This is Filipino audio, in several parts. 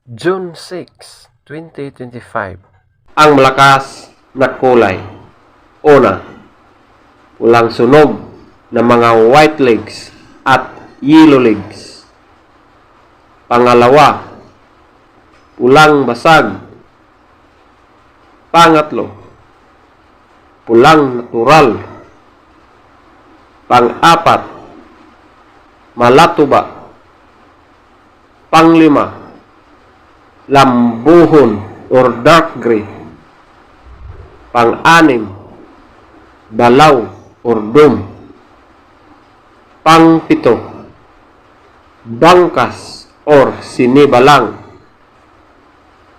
June 6, 2025. Ang malakas na kulay. Una, pulang sunog ng mga white legs at yellow legs. Pangalawa, pulang basag. Pangatlo, pulang natural. Pang-apat, malatuba. Panglima, lambuhon or dark gray. Pang-anim, balaw or dome. Pang-pito, bangkas or sinibalang.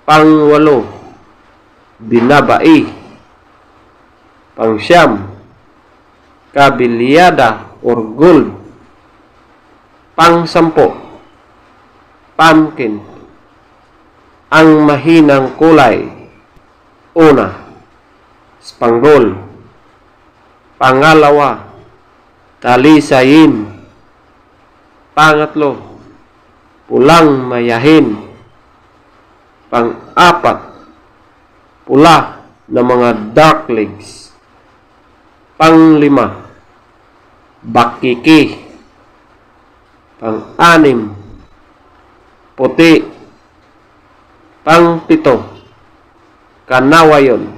Pang-walo, binabai. Pang-siyam, kabilyada or gold. Pang-sampo, pumpkin. Ang mahinang kulay. Una, spanggol. Pangalawa, talisayin. Pangatlo, pulang mayahin. Pang-apat, pula na mga dark legs. Panglima, bakiki. Pang-anim, puti. Pang-pito, kanawayon.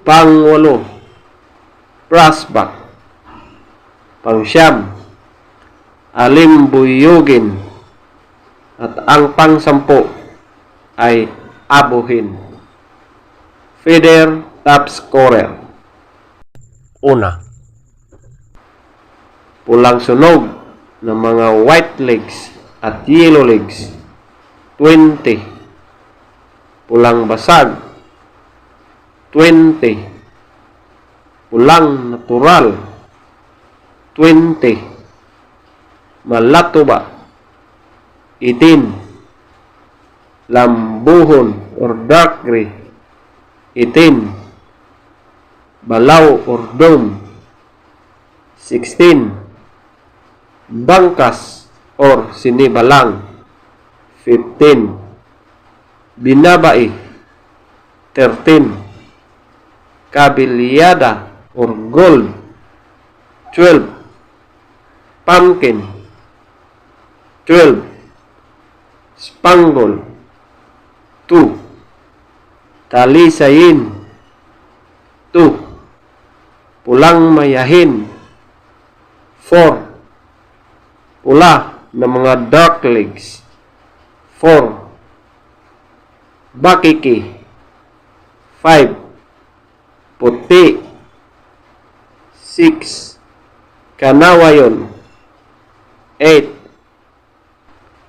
Pang-walo, brassback. Pang-siyam, alimbuyugin. At ang pang-sampo ay abuhin. Feather top scorer. Una, Pulang sunog ng mga white legs at yellow legs, 20. Pulang basag, 20. Pulang natural, 20. Malatuba, 18. Lambuhon or dark gray, 18. Balaw or dome, 16. Bangkas or sinibalang, 15. Binabai, 13. Kabilyada or gold, 12. Pumpkin, 12. Spangle, 2. Talisayin, 2. Pulang mayahin, 4. Pula na mga dark legs, 4. Bakiki, 5. Puti, 6. Kanawayon, 8.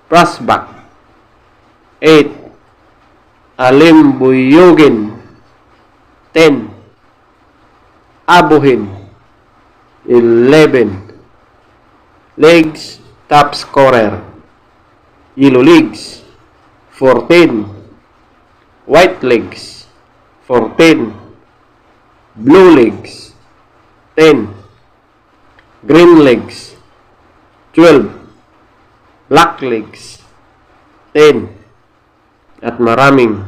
Brassback, 8. Alimbuyugin, 10. Abuhin, 11. Legs top scorer. Yellow legs, 14. White legs, 14. Blue legs, 10. Green legs, 12. Black legs, 10. At maraming